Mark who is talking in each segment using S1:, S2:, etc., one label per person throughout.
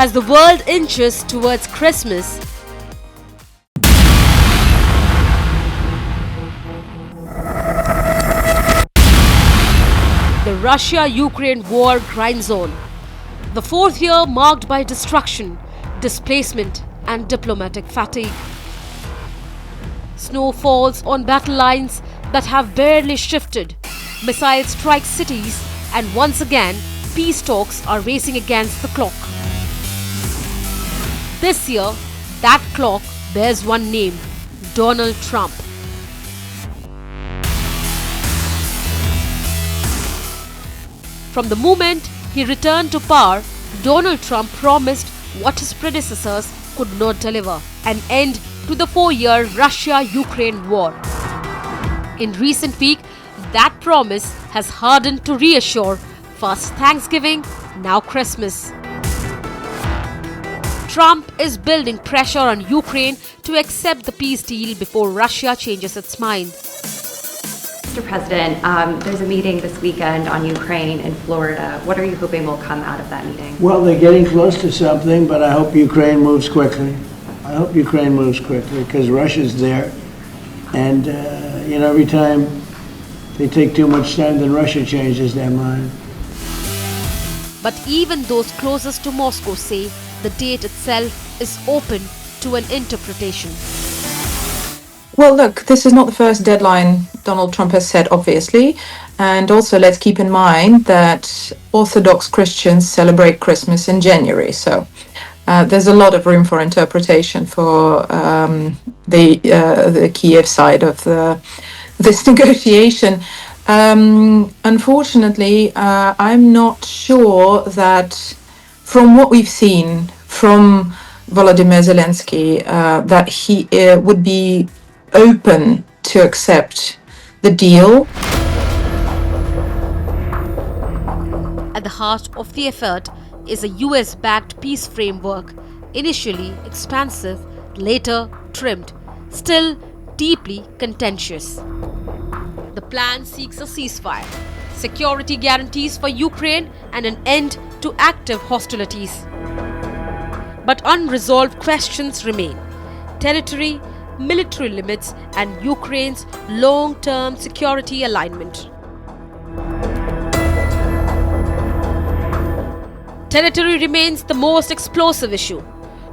S1: As the world inches towards Christmas, the Russia-Ukraine war grinds on. The fourth year marked by destruction, displacement and diplomatic fatigue. Snow falls on battle lines that have barely shifted. Missiles strike cities, and once again, peace talks are racing against the clock. This year, that clock bears one name: Donald Trump. From the moment he returned to power, Donald Trump promised what his predecessors could not deliver: an end to the 4-year Russia-Ukraine war. In recent weeks, that promise has hardened to reassure: first Thanksgiving, now Christmas. Trump is building pressure on Ukraine to accept the peace deal before Russia changes its mind.
S2: Mr. President, there's a meeting this weekend on Ukraine in Florida. What are you hoping will come out of that meeting?
S3: Well, they're getting close to something, but I hope Ukraine moves quickly. I hope Ukraine moves quickly because Russia's there. And, every time they take too much time, then Russia changes their mind.
S1: But even those closest to Moscow say the date itself is open to an interpretation.
S4: Well, look, this is not the first deadline Donald Trump has set, obviously. And also, let's keep in mind that Orthodox Christians celebrate Christmas in January. So there's a lot of room for interpretation for the Kiev side of this negotiation. Unfortunately, I'm not sure that from what we've seen from Volodymyr Zelensky, that he would be open to accept the deal.
S1: At the heart of the effort is a US-backed peace framework, initially expansive, later trimmed, still deeply contentious. The plan seeks a ceasefire, security guarantees for Ukraine, and an end to active hostilities. But unresolved questions remain: territory, military limits, and Ukraine's long-term security alignment. Territory remains the most explosive issue.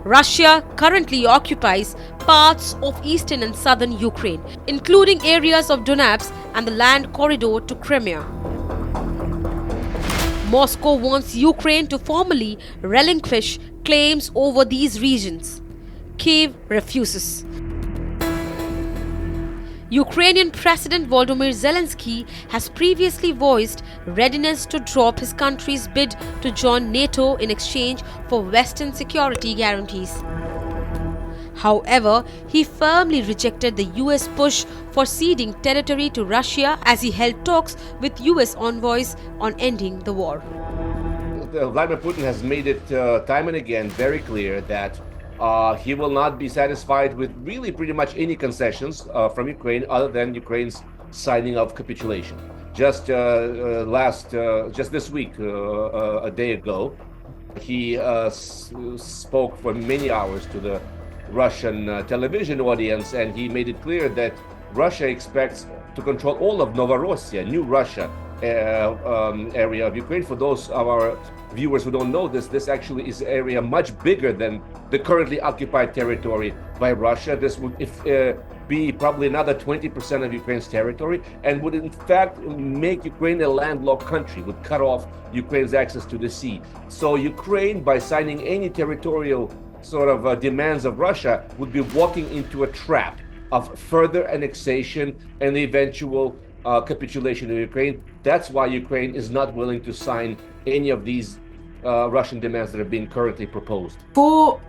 S1: Russia currently occupies parts of eastern and southern Ukraine, including areas of Donbass and the land corridor to Crimea. Moscow wants Ukraine to formally relinquish claims over these regions. Kiev refuses. Ukrainian President Volodymyr Zelensky has previously voiced readiness to drop his country's bid to join NATO in exchange for Western security guarantees. However, he firmly rejected the US push for ceding territory to Russia as he held talks with US envoys on ending the war.
S5: Vladimir Putin has made it time and again very clear that he will not be satisfied with really pretty much any concessions from Ukraine other than Ukraine's signing of capitulation. Just this week, a day ago, he spoke for many hours to the Russian television audience, and he made it clear that Russia expects to control all of Novorossiya, New Russia area of Ukraine. For those of our viewers who don't know this actually is an area much bigger than the currently occupied territory by Russia. This would be probably another 20% of Ukraine's territory, and would in fact make Ukraine a landlocked country, would cut off Ukraine's access to the sea. So Ukraine, by signing any territorial sort of demands of Russia, would be walking into a trap of further annexation and the eventual capitulation of Ukraine. That's why Ukraine is not willing to sign any of these Russian demands that are being currently proposed.
S4: For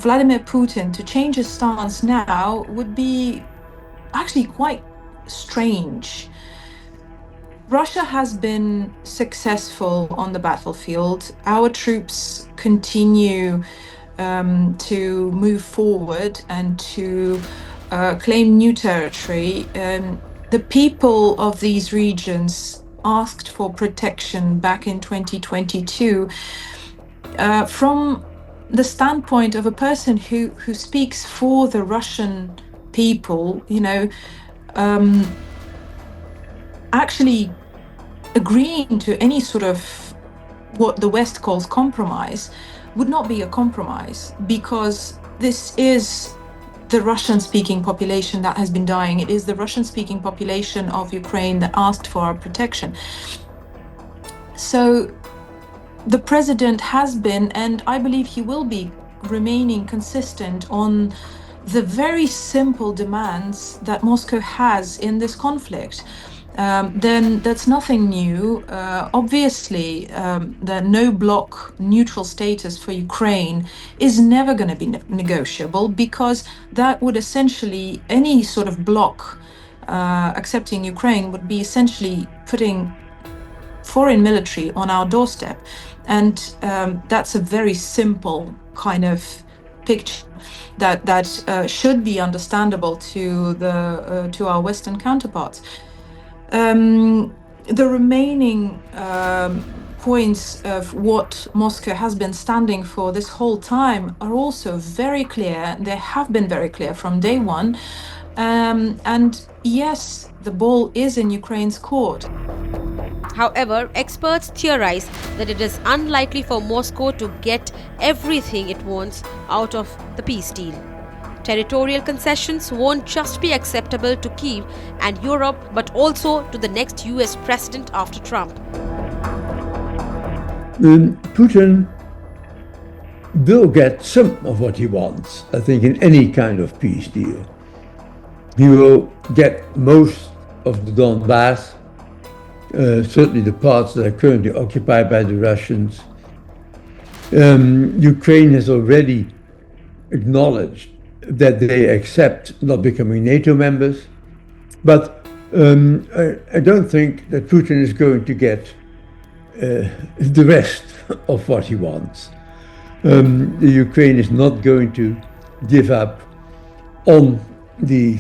S4: Vladimir Putin to change his stance now would be actually quite strange. Russia has been successful on the battlefield. Our troops continue to move forward and to claim new territory. The people of these regions asked for protection back in 2022. From the standpoint of a person who speaks for the Russian people, actually agreeing to any sort of what the West calls compromise would not be a compromise, because this is the Russian-speaking population that has been dying. It is the Russian-speaking population of Ukraine that asked for our protection. So the president has been, and I believe he will be, remaining consistent on the very simple demands that Moscow has in this conflict. Then that's nothing new. Obviously, the no-block neutral status for Ukraine is never going to be negotiable, because that would essentially, any sort of bloc accepting Ukraine would be essentially putting foreign military on our doorstep. And that's a very simple kind of picture that should be understandable to our Western counterparts. The remaining points of what Moscow has been standing for this whole time are also very clear. They have been very clear from day one. And yes, the ball is in Ukraine's court.
S1: However, experts theorize that it is unlikely for Moscow to get everything it wants out of the peace deal. Territorial concessions won't just be acceptable to Kyiv and Europe, but also to the next US president after Trump.
S3: Putin will get some of what he wants, I think, in any kind of peace deal. He will get most of the Donbass, certainly the parts that are currently occupied by the Russians. Ukraine has already acknowledged that they accept not becoming NATO members, but I don't think that Putin is going to get the rest of what he wants. The Ukraine is not going to give up on the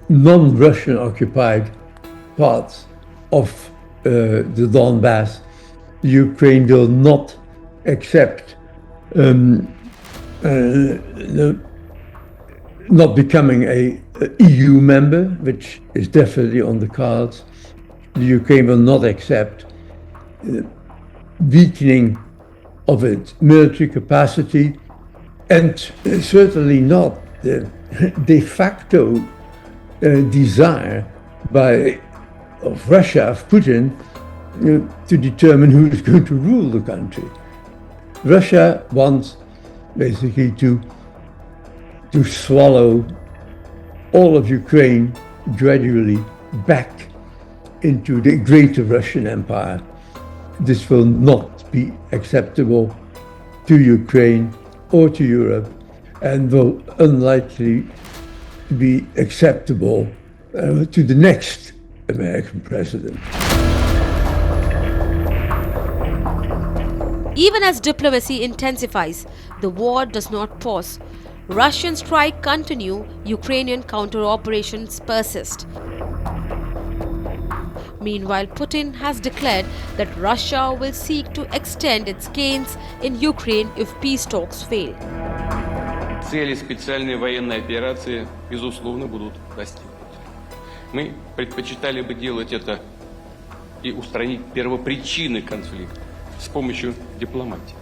S3: non-Russian occupied parts of the Donbass. Ukraine will not accept not becoming a EU member, which is definitely on the cards. The Ukraine will not accept weakening of its military capacity, and certainly not the de facto desire of Russia, of Putin, to determine who is going to rule the country. Russia wants basically to swallow all of Ukraine gradually back into the greater Russian Empire. This will not be acceptable to Ukraine or to Europe, and will unlikely be acceptable to the next American president.
S1: Even as diplomacy intensifies, the war does not pause. Russian strikes continue, Ukrainian counter-operations persist. Meanwhile, Putin has declared that Russia will seek to extend its gains in Ukraine if peace talks fail.
S6: Цели специальной военной операции, безусловно, будут достигнуты. Мы предпочитали бы делать это и устранить первопричины конфликта с помощью дипломатии.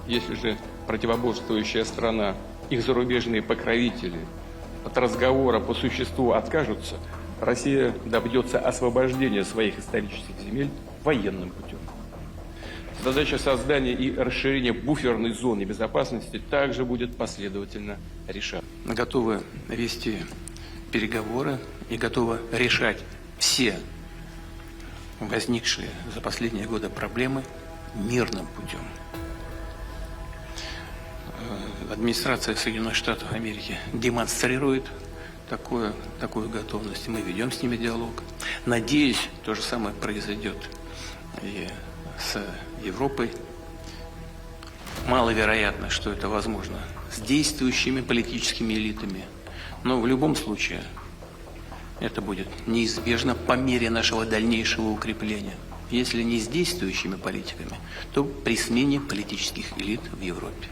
S6: Если же противоборствующая страна, их зарубежные покровители от разговора по существу откажутся, Россия добьется освобождения своих исторических земель военным путем. Задача создания и расширения буферной зоны безопасности также будет последовательно решаться. Мы готовы вести переговоры и готовы решать все возникшие за последние годы проблемы мирным путем. Администрация Соединенных Штатов Америки демонстрирует такую готовность. Мы ведем с ними диалог. Надеюсь, то же самое произойдет и с Европой. Маловероятно, что это возможно с действующими политическими элитами. Но в любом случае это будет неизбежно по мере нашего дальнейшего укрепления.
S7: если не с действующими политиками, то при смене политических элит в Европе.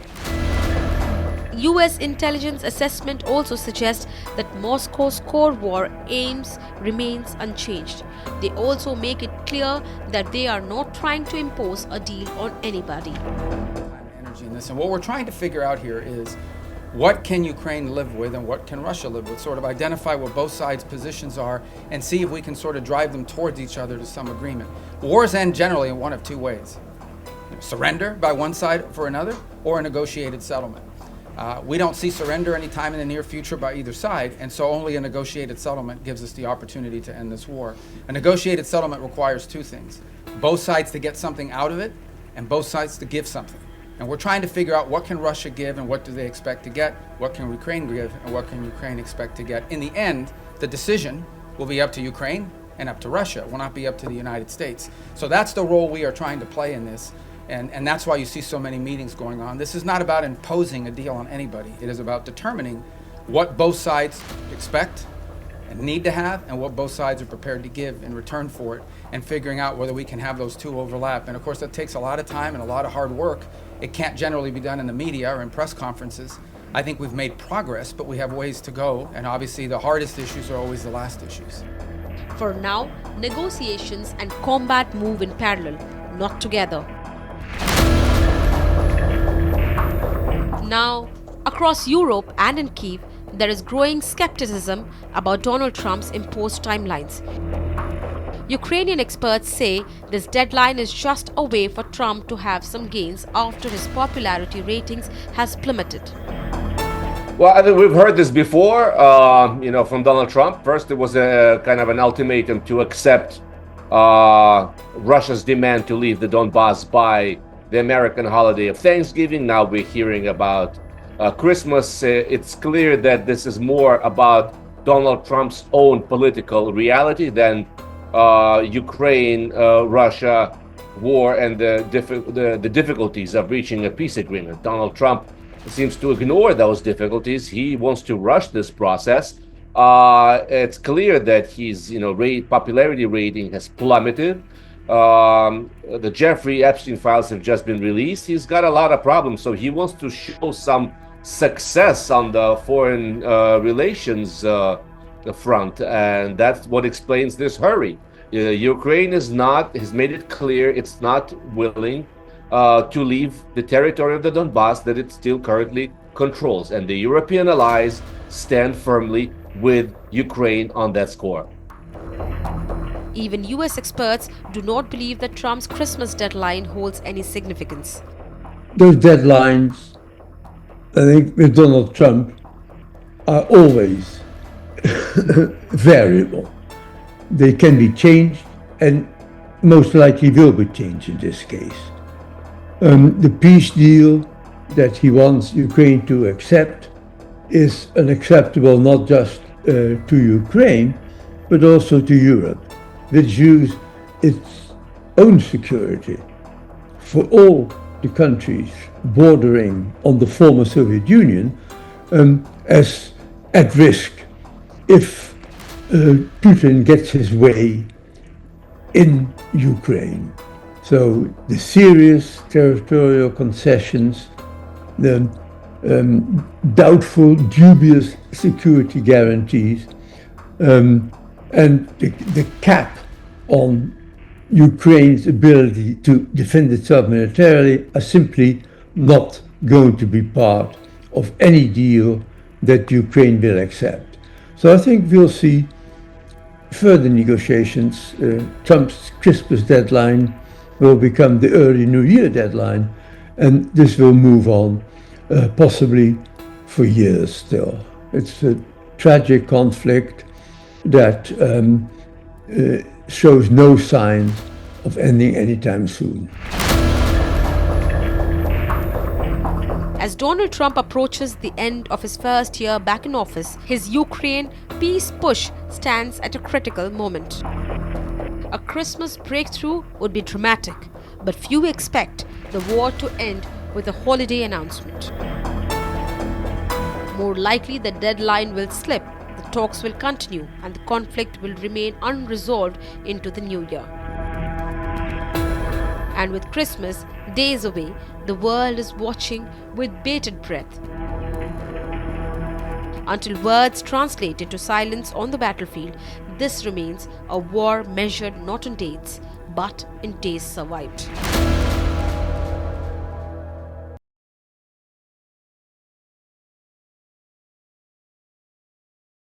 S1: US intelligence assessment also suggests that Moscow's core war aims remains unchanged. They also make it clear that they are not trying to impose a deal on anybody.
S8: Energy in this, and what we're trying to figure out here is what can Ukraine live with and what can Russia live with, sort of identify what both sides' positions are and see if we can sort of drive them towards each other to some agreement. Wars end generally in one of two ways: surrender by one side for another, or a negotiated settlement. We don't see surrender anytime in the near future by either side, and so only a negotiated settlement gives us the opportunity to end this war. A negotiated settlement requires two things: both sides to get something out of it, and both sides to give something. And we're trying to figure out what can Russia give and what do they expect to get, what can Ukraine give and what can Ukraine expect to get. In the end, the decision will be up to Ukraine and up to Russia. It will not be up to the United States. So that's the role we are trying to play in this. And that's why you see so many meetings going on. This is not about imposing a deal on anybody. It is about determining what both sides expect and need to have and what both sides are prepared to give in return for it, and figuring out whether we can have those two overlap. And of course, that takes a lot of time and a lot of hard work. It can't generally be done in the media or in press conferences. I think we've made progress, but we have ways to go. And obviously, the hardest issues are always the last issues.
S1: For now, negotiations and combat move in parallel, not together. Now, across Europe and in Kyiv, there is growing skepticism about Donald Trump's imposed timelines. Ukrainian experts say this deadline is just a way for Trump to have some gains after his popularity ratings has plummeted.
S5: Well, I think we've heard this before, from Donald Trump. First, it was a kind of an ultimatum to accept Russia's demand to leave the Donbass by the American holiday of Thanksgiving. Now we're hearing about Christmas. It's clear that this is more about Donald Trump's own political reality than Ukraine-Russia war and the difficulties of reaching a peace agreement. Donald Trump seems to ignore those difficulties. He wants to rush this process. It's clear that his popularity rating has plummeted. The Jeffrey Epstein files have just been released. He's got a lot of problems, so he wants to show some success on the foreign relations front, and that's what explains this hurry. Ukraine has made it clear it's not willing to leave the territory of the Donbass that it still currently controls, and the European allies stand firmly with Ukraine on that score.
S1: Even US experts do not believe that Trump's Christmas deadline holds any significance.
S9: Those deadlines, I think, with Donald Trump are always variable. They can be changed, and most likely will be changed in this case. The peace deal that he wants Ukraine to accept is unacceptable not just to Ukraine, but also to Europe, which views its own security for all the countries bordering on the former Soviet Union as at risk if Putin gets his way in Ukraine. So the serious territorial concessions, the doubtful, dubious security guarantees, and the cap on Ukraine's ability to defend itself militarily are simply not going to be part of any deal that Ukraine will accept. So I think we'll see further negotiations. Trump's Christmas deadline will become the early New Year deadline, and this will move on possibly for years still. It's a tragic conflict that shows no signs of ending anytime soon.
S1: As Donald Trump approaches the end of his first year back in office, his Ukraine peace push stands at a critical moment. A Christmas breakthrough would be dramatic, but few expect the war to end with a holiday announcement. More likely, the deadline will slip, the talks will continue, and the conflict will remain unresolved into the new year. And with Christmas days away, the world is watching with bated breath. Until words translate into silence on the battlefield, this remains a war measured not in dates, but in days survived.